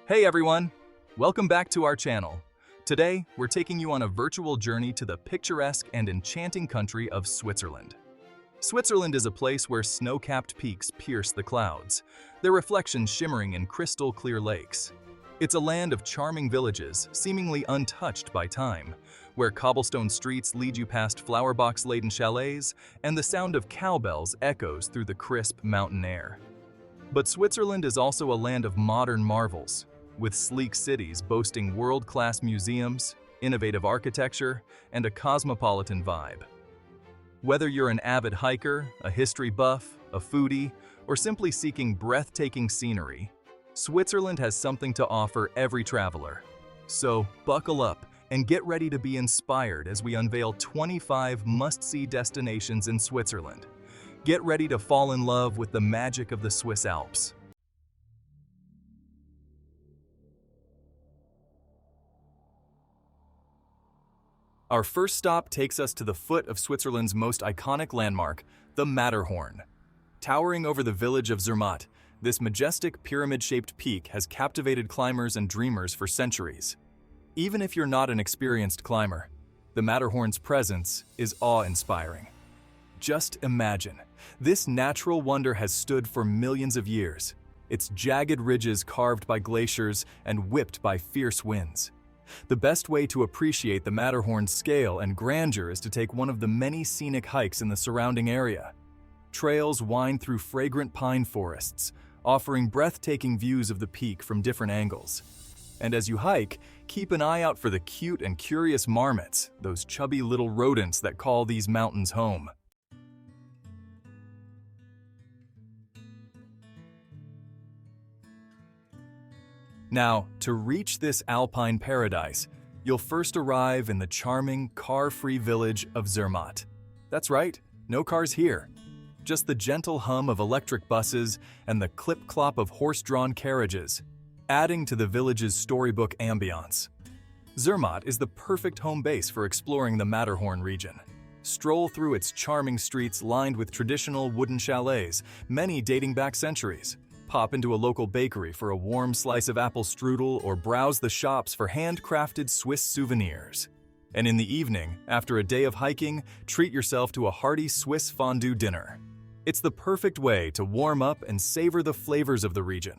Hey everyone! Welcome back to our channel. Today, we're taking you on a virtual journey to the picturesque and enchanting country of Switzerland. Switzerland is a place where snow-capped peaks pierce the clouds, their reflections shimmering in crystal-clear lakes. It's a land of charming villages, seemingly untouched by time, where cobblestone streets lead you past flower box-laden chalets and the sound of cowbells echoes through the crisp mountain air. But Switzerland is also a land of modern marvels, with sleek cities boasting world-class museums, innovative architecture, and a cosmopolitan vibe. Whether you're an avid hiker, a history buff, a foodie, or simply seeking breathtaking scenery, Switzerland has something to offer every traveler. So buckle up and get ready to be inspired as we unveil 25 must-see destinations in Switzerland. Get ready to fall in love with the magic of the Swiss Alps. Our first stop takes us to the foot of Switzerland's most iconic landmark, the Matterhorn. Towering over the village of Zermatt, this majestic pyramid-shaped peak has captivated climbers and dreamers for centuries. Even if you're not an experienced climber, the Matterhorn's presence is awe-inspiring. Just imagine, this natural wonder has stood for millions of years, its jagged ridges carved by glaciers and whipped by fierce winds. The best way to appreciate the Matterhorn's scale and grandeur is to take one of the many scenic hikes in the surrounding area. Trails wind through fragrant pine forests, offering breathtaking views of the peak from different angles. And as you hike, keep an eye out for the cute and curious marmots, those chubby little rodents that call these mountains home. Now, to reach this alpine paradise, you'll first arrive in the charming, car-free village of Zermatt. That's right, no cars here. Just the gentle hum of electric buses and the clip-clop of horse-drawn carriages, adding to the village's storybook ambiance. Zermatt is the perfect home base for exploring the Matterhorn region. Stroll through its charming streets lined with traditional wooden chalets, many dating back centuries. Pop into a local bakery for a warm slice of apple strudel or browse the shops for handcrafted Swiss souvenirs. And in the evening, after a day of hiking, treat yourself to a hearty Swiss fondue dinner. It's the perfect way to warm up and savor the flavors of the region.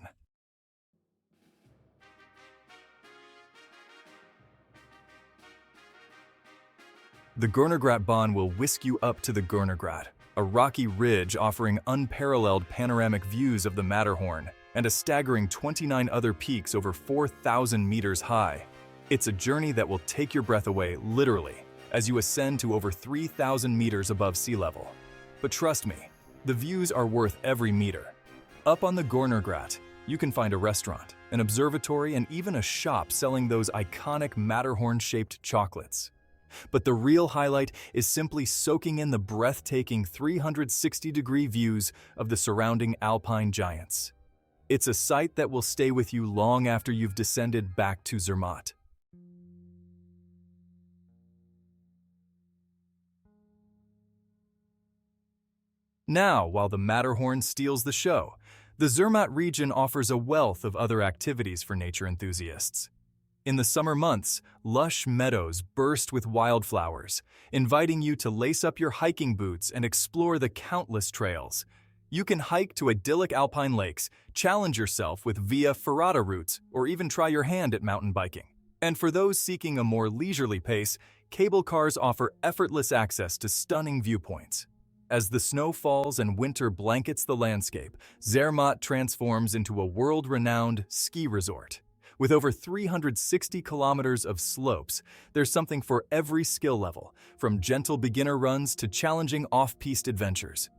The Gornergrat Bahn will whisk you up to the Gornergrat, a rocky ridge offering unparalleled panoramic views of the Matterhorn and a staggering 29 other peaks over 4,000 meters high. It's a journey that will take your breath away, literally, as you ascend to over 3,000 meters above sea level. But trust me, the views are worth every meter. Up on the Gornergrat, you can find a restaurant, an observatory, and even a shop selling those iconic Matterhorn-shaped chocolates. But the real highlight is simply soaking in the breathtaking 360-degree views of the surrounding alpine giants. It's a sight that will stay with you long after you've descended back to Zermatt. Now, while the Matterhorn steals the show, the Zermatt region offers a wealth of other activities for nature enthusiasts. In the summer months, lush meadows burst with wildflowers, inviting you to lace up your hiking boots and explore the countless trails. You can hike to idyllic alpine lakes, challenge yourself with via ferrata routes, or even try your hand at mountain biking. And for those seeking a more leisurely pace, cable cars offer effortless access to stunning viewpoints. As the snow falls and winter blankets the landscape, Zermatt transforms into a world-renowned ski resort. With over 360 kilometers of slopes, there's something for every skill level, from gentle beginner runs to challenging off-piste adventures.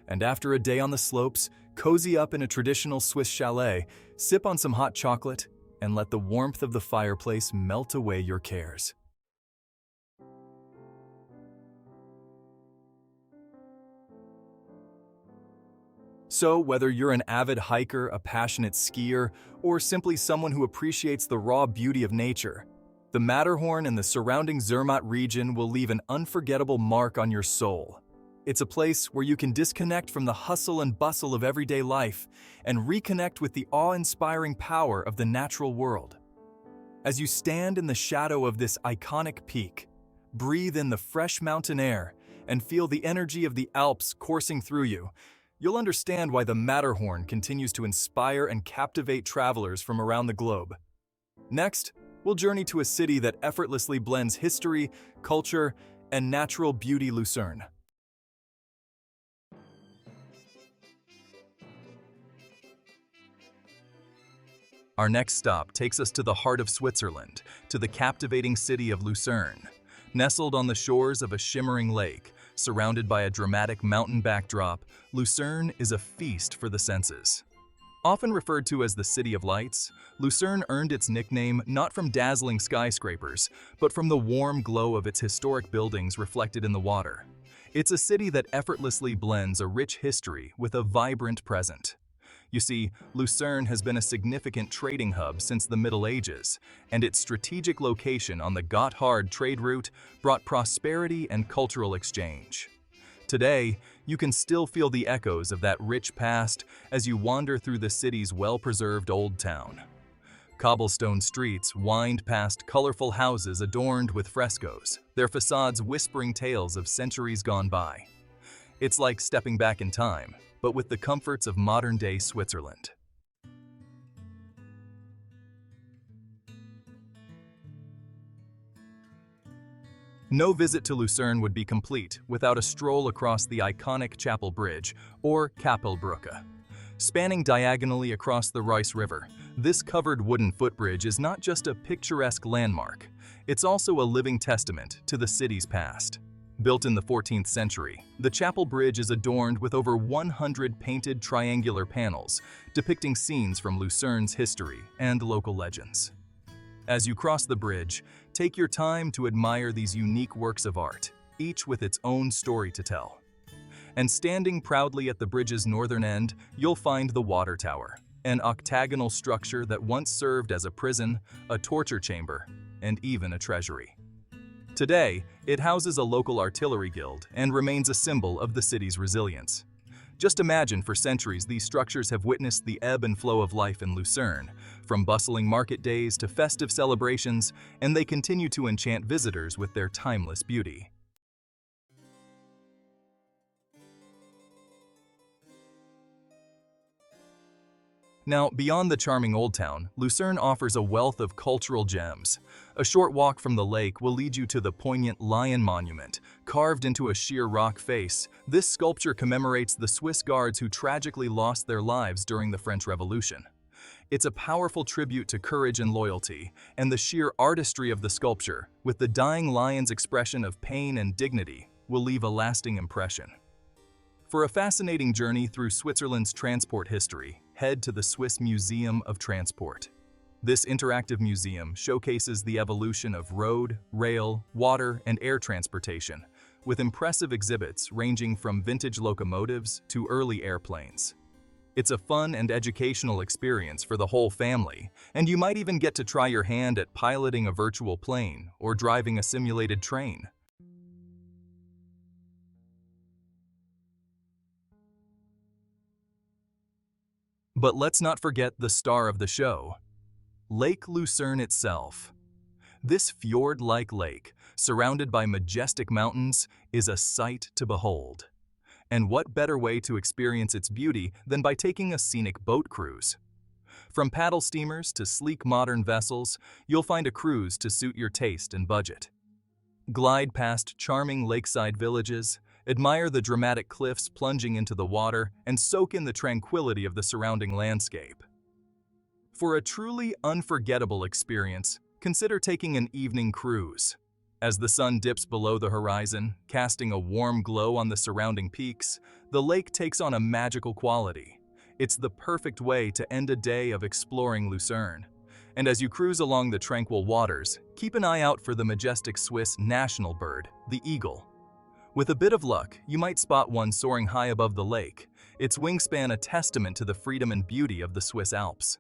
And after a day on the slopes, cozy up in a traditional Swiss chalet, sip on some hot chocolate, and let the warmth of the fireplace melt away your cares. So, whether you're an avid hiker, a passionate skier, or simply someone who appreciates the raw beauty of nature, the Matterhorn and the surrounding Zermatt region will leave an unforgettable mark on your soul. It's a place where you can disconnect from the hustle and bustle of everyday life and reconnect with the awe-inspiring power of the natural world. As you stand in the shadow of this iconic peak, breathe in the fresh mountain air, and feel the energy of the Alps coursing through you, you'll understand why the Matterhorn continues to inspire and captivate travelers from around the globe. Next, we'll journey to a city that effortlessly blends history, culture, and natural beauty, Lucerne. Our next stop takes us to the heart of Switzerland, to the captivating city of Lucerne. Nestled on the shores of a shimmering lake, surrounded by a dramatic mountain backdrop, Lucerne is a feast for the senses. Often referred to as the City of Lights, Lucerne earned its nickname not from dazzling skyscrapers, but from the warm glow of its historic buildings reflected in the water. It's a city that effortlessly blends a rich history with a vibrant present. You see, Lucerne has been a significant trading hub since the Middle Ages, and its strategic location on the Gotthard trade route brought prosperity and cultural exchange. Today, you can still feel the echoes of that rich past as you wander through the city's well-preserved old town. Cobblestone streets wind past colorful houses adorned with frescoes, their facades whispering tales of centuries gone by. It's like stepping back in time, but with the comforts of modern-day Switzerland. No visit to Lucerne would be complete without a stroll across the iconic Chapel Bridge, or Kapellbrücke. Spanning diagonally across the Rice River, this covered wooden footbridge is not just a picturesque landmark, it's also a living testament to the city's past. Built in the 14th century, the Chapel Bridge is adorned with over 100 painted triangular panels depicting scenes from Lucerne's history and local legends. As you cross the bridge, take your time to admire these unique works of art, each with its own story to tell. And standing proudly at the bridge's northern end, you'll find the Water Tower, an octagonal structure that once served as a prison, a torture chamber, and even a treasury. Today, it houses a local artillery guild and remains a symbol of the city's resilience. Just imagine for centuries these structures have witnessed the ebb and flow of life in Lucerne, from bustling market days to festive celebrations, and they continue to enchant visitors with their timeless beauty. Now, beyond the charming Old Town, Lucerne offers a wealth of cultural gems. A short walk from the lake will lead you to the poignant Lion Monument, carved into a sheer rock face. This sculpture commemorates the Swiss guards who tragically lost their lives during the French Revolution. It's a powerful tribute to courage and loyalty, and the sheer artistry of the sculpture, with the dying lion's expression of pain and dignity, will leave a lasting impression. For a fascinating journey through Switzerland's transport history, head to the Swiss Museum of Transport. This interactive museum showcases the evolution of road, rail, water, and air transportation, with impressive exhibits ranging from vintage locomotives to early airplanes. It's a fun and educational experience for the whole family, and you might even get to try your hand at piloting a virtual plane or driving a simulated train. But let's not forget the star of the show, Lake Lucerne itself. This fjord-like lake, surrounded by majestic mountains, is a sight to behold. And what better way to experience its beauty than by taking a scenic boat cruise? From paddle steamers to sleek modern vessels, you'll find a cruise to suit your taste and budget. Glide past charming lakeside villages, admire the dramatic cliffs plunging into the water, and soak in the tranquility of the surrounding landscape. For a truly unforgettable experience, consider taking an evening cruise. As the sun dips below the horizon, casting a warm glow on the surrounding peaks, the lake takes on a magical quality. It's the perfect way to end a day of exploring Lucerne. And as you cruise along the tranquil waters, keep an eye out for the majestic Swiss national bird, the eagle. With a bit of luck, you might spot one soaring high above the lake, its wingspan a testament to the freedom and beauty of the Swiss Alps.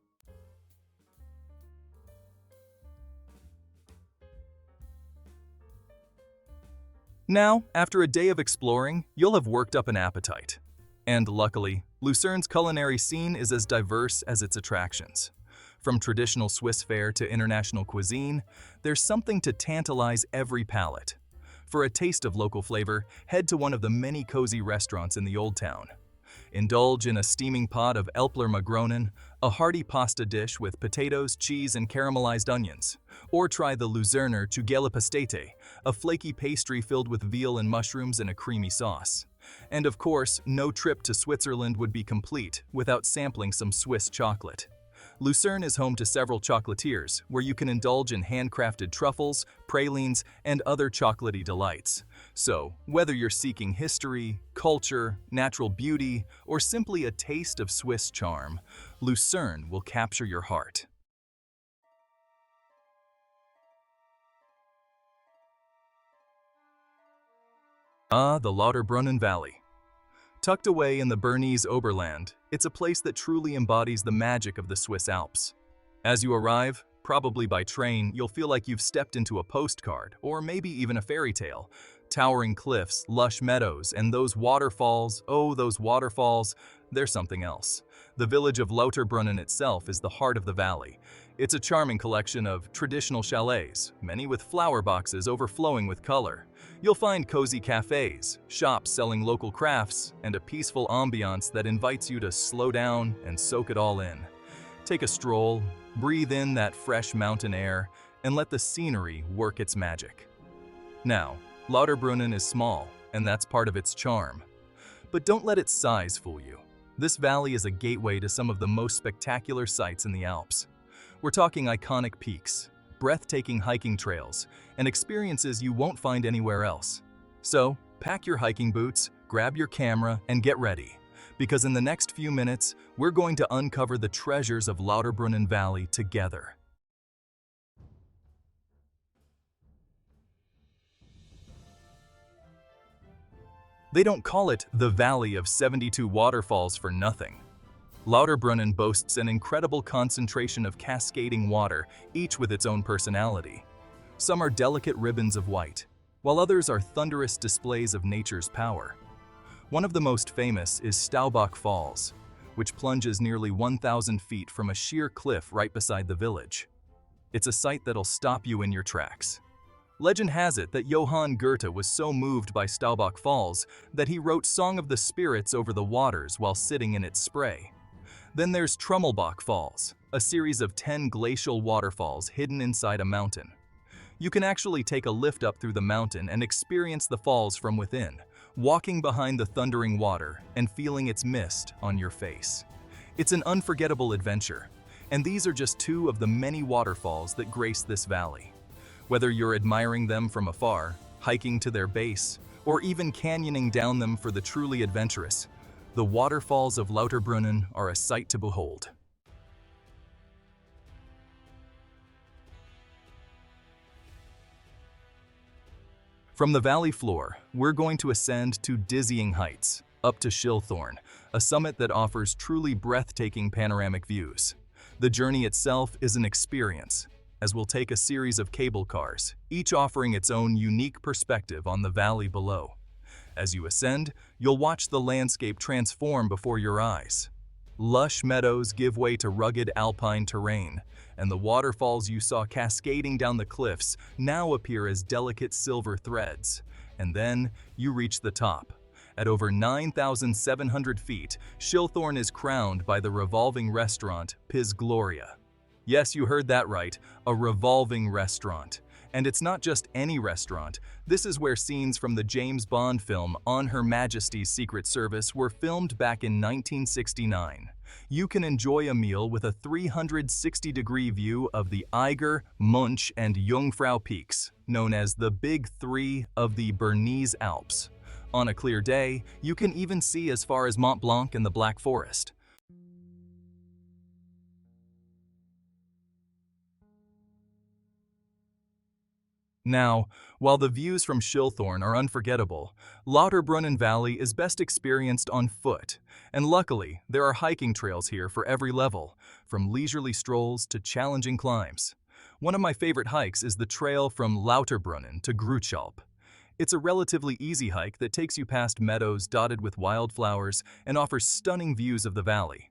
Now, after a day of exploring, you'll have worked up an appetite. And luckily, Lucerne's culinary scene is as diverse as its attractions. From traditional Swiss fare to international cuisine, there's something to tantalize every palate. For a taste of local flavor, head to one of the many cozy restaurants in the Old Town. Indulge in a steaming pot of Älpler Magronen, a hearty pasta dish with potatoes, cheese, and caramelized onions. Or try the Luzerner Tugela Pastete, a flaky pastry filled with veal and mushrooms in a creamy sauce. And of course, no trip to Switzerland would be complete without sampling some Swiss chocolate. Lucerne is home to several chocolatiers, where you can indulge in handcrafted truffles, pralines, and other chocolatey delights. So, whether you're seeking history, culture, natural beauty, or simply a taste of Swiss charm, Lucerne will capture your heart. The Lauterbrunnen Valley. Tucked away in the Bernese Oberland, it's a place that truly embodies the magic of the Swiss Alps. As you arrive, probably by train, you'll feel like you've stepped into a postcard, or maybe even a fairy tale. Towering cliffs, lush meadows, and those waterfalls, oh, those waterfalls, they're something else. The village of Lauterbrunnen itself is the heart of the valley. It's a charming collection of traditional chalets, many with flower boxes overflowing with color. You'll find cozy cafes, shops selling local crafts, and a peaceful ambiance that invites you to slow down and soak it all in. Take a stroll, breathe in that fresh mountain air, and let the scenery work its magic. Now, Lauterbrunnen is small, and that's part of its charm. But don't let its size fool you. This valley is a gateway to some of the most spectacular sights in the Alps. We're talking iconic peaks, breathtaking hiking trails, and experiences you won't find anywhere else. So, pack your hiking boots, grab your camera, and get ready. Because in the next few minutes, we're going to uncover the treasures of Lauterbrunnen Valley together. They don't call it the Valley of 72 Waterfalls for nothing. Lauterbrunnen boasts an incredible concentration of cascading water, each with its own personality. Some are delicate ribbons of white, while others are thunderous displays of nature's power. One of the most famous is Staubach Falls, which plunges nearly 1,000 feet from a sheer cliff right beside the village. It's a sight that'll stop you in your tracks. Legend has it that Johann Goethe was so moved by Staubach Falls that he wrote Song of the Spirits over the waters while sitting in its spray. Then there's Trummelbach Falls, a series of 10 glacial waterfalls hidden inside a mountain. You can actually take a lift up through the mountain and experience the falls from within, walking behind the thundering water and feeling its mist on your face. It's an unforgettable adventure, and these are just two of the many waterfalls that grace this valley. Whether you're admiring them from afar, hiking to their base, or even canyoning down them for the truly adventurous, the waterfalls of Lauterbrunnen are a sight to behold. From the valley floor, we're going to ascend to dizzying heights, up to Schilthorn, a summit that offers truly breathtaking panoramic views. The journey itself is an experience, as we'll take a series of cable cars, each offering its own unique perspective on the valley below. As you ascend, you'll watch the landscape transform before your eyes. Lush meadows give way to rugged alpine terrain, and the waterfalls you saw cascading down the cliffs now appear as delicate silver threads. And then you reach the top. At over 9,700 feet, Schilthorn is crowned by the revolving restaurant Piz Gloria. Yes, you heard that right, a revolving restaurant. And it's not just any restaurant. This is where scenes from the James Bond film On Her Majesty's Secret Service were filmed back in 1969. You can enjoy a meal with a 360-degree view of the Eiger, Munch, and Jungfrau peaks, known as the Big Three of the Bernese Alps. On a clear day, you can even see as far as Mont Blanc and the Black Forest. Now, while the views from Schilthorn are unforgettable, Lauterbrunnen Valley is best experienced on foot, and luckily, there are hiking trails here for every level, from leisurely strolls to challenging climbs. One of my favorite hikes is the trail from Lauterbrunnen to Grutschalp. It's a relatively easy hike that takes you past meadows dotted with wildflowers and offers stunning views of the valley.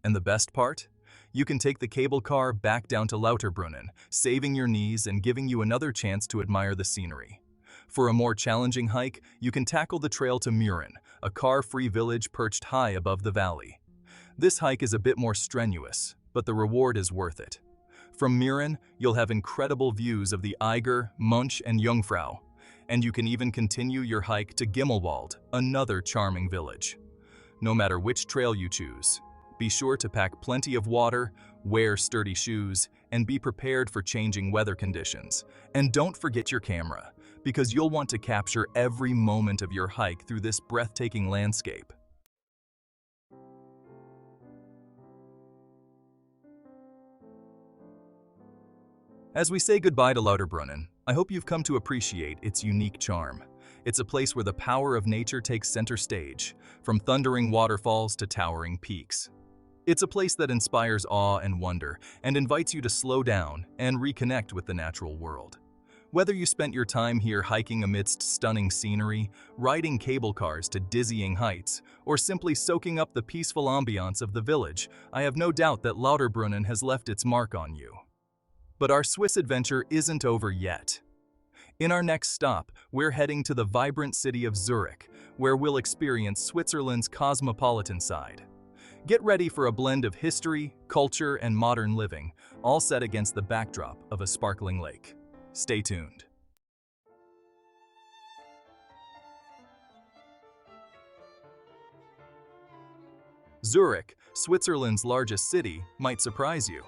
And the best part? You can take the cable car back down to Lauterbrunnen, saving your knees and giving you another chance to admire the scenery. For a more challenging hike, you can tackle the trail to Muren, a car-free village perched high above the valley. This hike is a bit more strenuous, but the reward is worth it. From Muren, you'll have incredible views of the Eiger, Munch, and Jungfrau, and you can even continue your hike to Gimmelwald, another charming village. No matter which trail you choose, be sure to pack plenty of water, wear sturdy shoes, and be prepared for changing weather conditions. And don't forget your camera, because you'll want to capture every moment of your hike through this breathtaking landscape. As we say goodbye to Lauterbrunnen, I hope you've come to appreciate its unique charm. It's a place where the power of nature takes center stage, from thundering waterfalls to towering peaks. It's a place that inspires awe and wonder and invites you to slow down and reconnect with the natural world. Whether you spent your time here hiking amidst stunning scenery, riding cable cars to dizzying heights, or simply soaking up the peaceful ambiance of the village, I have no doubt that Lauterbrunnen has left its mark on you. But our Swiss adventure isn't over yet. In our next stop, we're heading to the vibrant city of Zurich, where we'll experience Switzerland's cosmopolitan side. Get ready for a blend of history, culture, and modern living, all set against the backdrop of a sparkling lake. Stay tuned. Zurich, Switzerland's largest city, might surprise you.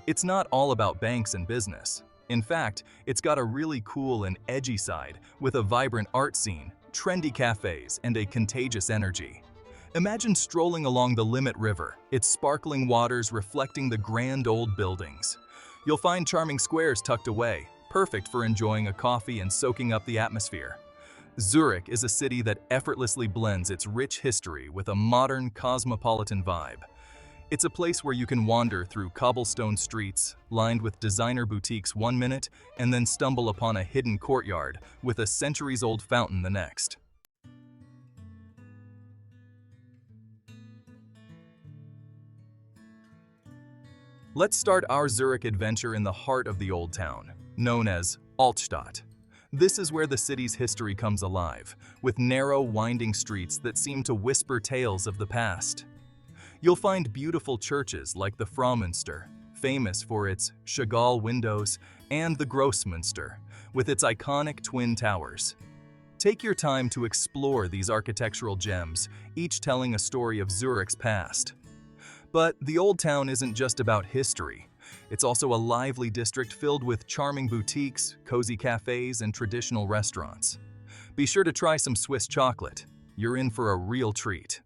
It's not all about banks and business. In fact, it's got a really cool and edgy side with a vibrant art scene, trendy cafes, and a contagious energy. Imagine strolling along the Limmat River, its sparkling waters reflecting the grand old buildings. You'll find charming squares tucked away, perfect for enjoying a coffee and soaking up the atmosphere. Zurich is a city that effortlessly blends its rich history with a modern, cosmopolitan vibe. It's a place where you can wander through cobblestone streets, lined with designer boutiques one minute, and then stumble upon a hidden courtyard with a centuries-old fountain the next. Let's start our Zurich adventure in the heart of the Old Town, known as Altstadt. This is where the city's history comes alive, with narrow, winding streets that seem to whisper tales of the past. You'll find beautiful churches like the Fraumünster, famous for its Chagall windows, and the Grossmünster, with its iconic twin towers. Take your time to explore these architectural gems, each telling a story of Zurich's past. But the Old Town isn't just about history. It's also a lively district filled with charming boutiques, cozy cafes, and traditional restaurants. Be sure to try some Swiss chocolate. You're in for a real treat.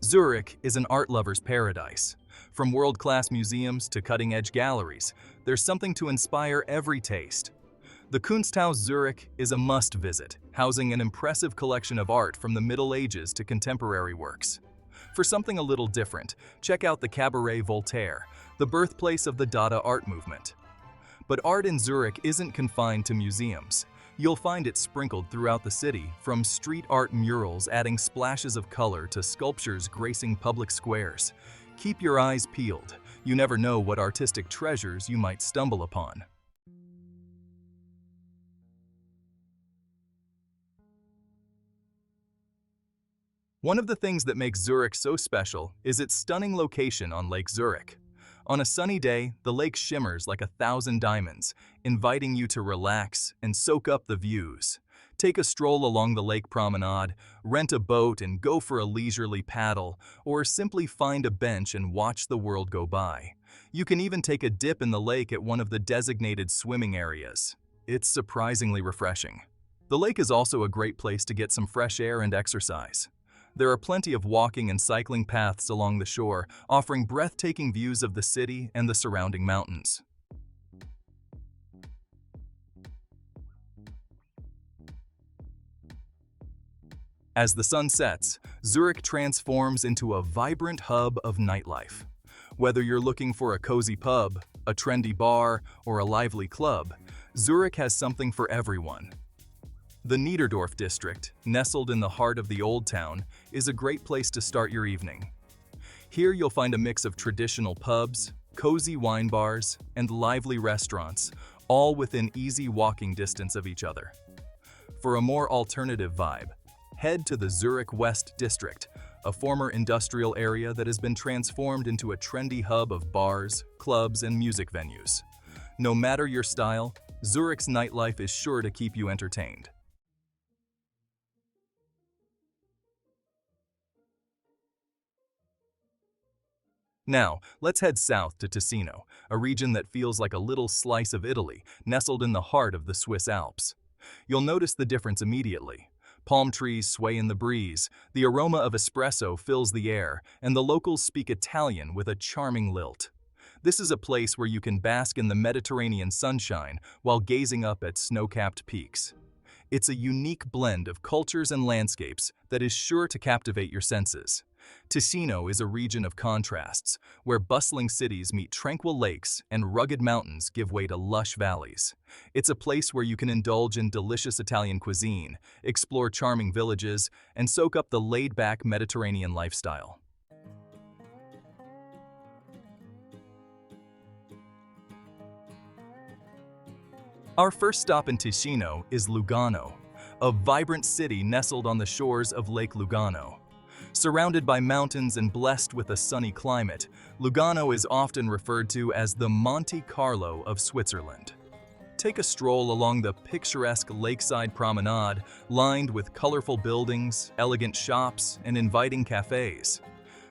Zurich is an art lover's paradise. From world-class museums to cutting-edge galleries, there's something to inspire every taste. The Kunsthaus Zurich is a must-visit, housing an impressive collection of art from the Middle Ages to contemporary works. For something a little different, check out the Cabaret Voltaire, the birthplace of the Dada art movement. But art in Zurich isn't confined to museums. You'll find it sprinkled throughout the city, from street art murals adding splashes of color to sculptures gracing public squares. Keep your eyes peeled. You never know what artistic treasures you might stumble upon. One of the things that makes Zurich so special is its stunning location on Lake Zurich. On a sunny day, the lake shimmers like 1,000 diamonds, inviting you to relax and soak up the views. Take a stroll along the lake promenade, rent a boat and go for a leisurely paddle, or simply find a bench and watch the world go by. You can even take a dip in the lake at one of the designated swimming areas. It's surprisingly refreshing. The lake is also a great place to get some fresh air and exercise. There are plenty of walking and cycling paths along the shore, offering breathtaking views of the city and the surrounding mountains. As the sun sets, Zurich transforms into a vibrant hub of nightlife. Whether you're looking for a cozy pub, a trendy bar, or a lively club, Zurich has something for everyone. The Niederdorf district, nestled in the heart of the Old Town, is a great place to start your evening. Here you'll find a mix of traditional pubs, cozy wine bars, and lively restaurants, all within easy walking distance of each other. For a more alternative vibe, head to the Zurich West District, a former industrial area that has been transformed into a trendy hub of bars, clubs, and music venues. No matter your style, Zurich's nightlife is sure to keep you entertained. Now, let's head south to Ticino, a region that feels like a little slice of Italy, nestled in the heart of the Swiss Alps. You'll notice the difference immediately. Palm trees sway in the breeze, the aroma of espresso fills the air, and the locals speak Italian with a charming lilt. This is a place where you can bask in the Mediterranean sunshine while gazing up at snow-capped peaks. It's a unique blend of cultures and landscapes that is sure to captivate your senses. Ticino is a region of contrasts, where bustling cities meet tranquil lakes and rugged mountains give way to lush valleys. It's a place where you can indulge in delicious Italian cuisine, explore charming villages, and soak up the laid-back Mediterranean lifestyle. Our first stop in Ticino is Lugano, a vibrant city nestled on the shores of Lake Lugano. Surrounded by mountains and blessed with a sunny climate, Lugano is often referred to as the Monte Carlo of Switzerland. Take a stroll along the picturesque lakeside promenade, lined with colorful buildings, elegant shops, and inviting cafes.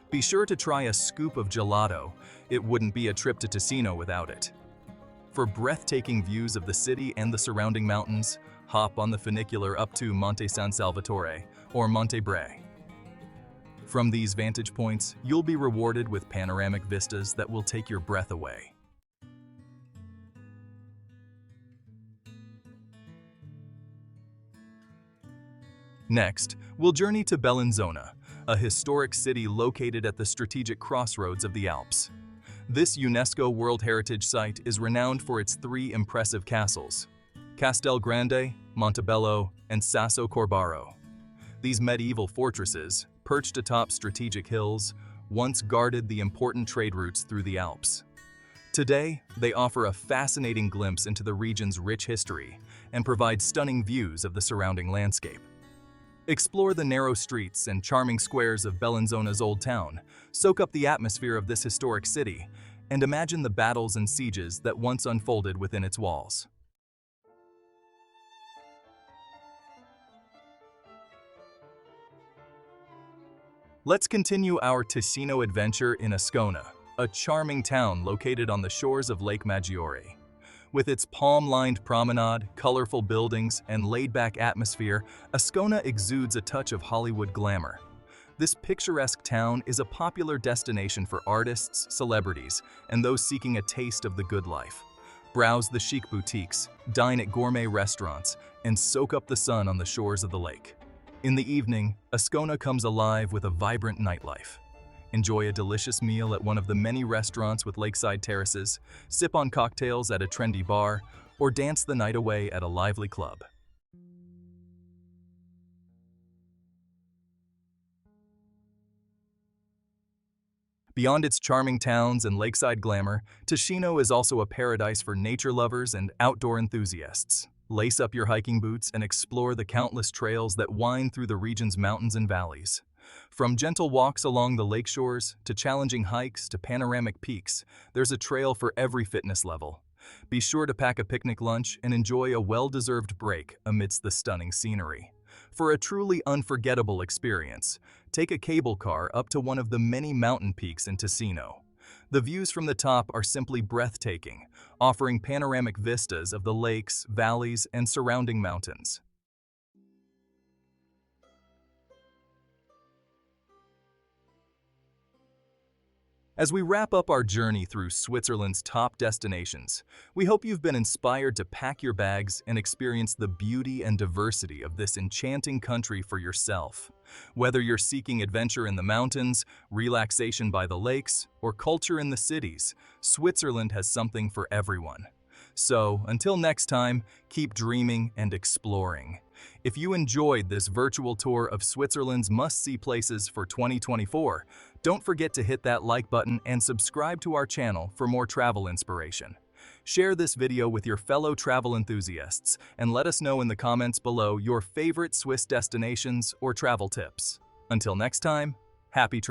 Be sure to try a scoop of gelato. It wouldn't be a trip to Ticino without it. For breathtaking views of the city and the surrounding mountains, hop on the funicular up to Monte San Salvatore or Monte Bre. From these vantage points, you'll be rewarded with panoramic vistas that will take your breath away. Next, we'll journey to Bellinzona, a historic city located at the strategic crossroads of the Alps. This UNESCO World Heritage Site is renowned for its three impressive castles: Castel Grande, Montebello, and Sasso Corbaro. These medieval fortresses, perched atop strategic hills, once guarded the important trade routes through the Alps. Today, they offer a fascinating glimpse into the region's rich history and provide stunning views of the surrounding landscape. Explore the narrow streets and charming squares of Bellinzona's Old Town, soak up the atmosphere of this historic city, and imagine the battles and sieges that once unfolded within its walls. Let's continue our Ticino adventure in Ascona, a charming town located on the shores of Lake Maggiore. With its palm-lined promenade, colorful buildings, and laid-back atmosphere, Ascona exudes a touch of Hollywood glamour. This picturesque town is a popular destination for artists, celebrities, and those seeking a taste of the good life. Browse the chic boutiques, dine at gourmet restaurants, and soak up the sun on the shores of the lake. In the evening, Ascona comes alive with a vibrant nightlife. Enjoy a delicious meal at one of the many restaurants with lakeside terraces, sip on cocktails at a trendy bar, or dance the night away at a lively club. Beyond its charming towns and lakeside glamour, Ticino is also a paradise for nature lovers and outdoor enthusiasts. Lace up your hiking boots and explore the countless trails that wind through the region's mountains and valleys. From gentle walks along the lake shores to challenging hikes to panoramic peaks, there's a trail for every fitness level. Be sure to pack a picnic lunch and enjoy a well-deserved break amidst the stunning scenery. For a truly unforgettable experience, take a cable car up to one of the many mountain peaks in Ticino. The views from the top are simply breathtaking, offering panoramic vistas of the lakes, valleys, and surrounding mountains. As we wrap up our journey through Switzerland's top destinations, we hope you've been inspired to pack your bags and experience the beauty and diversity of this enchanting country for yourself. Whether you're seeking adventure in the mountains, relaxation by the lakes, or culture in the cities, Switzerland has something for everyone. So, until next time, keep dreaming and exploring. If you enjoyed this virtual tour of Switzerland's must-see places for 2024, don't forget to hit that like button and subscribe to our channel for more travel inspiration. Share this video with your fellow travel enthusiasts and let us know in the comments below your favorite Swiss destinations or travel tips. Until next time, happy travel.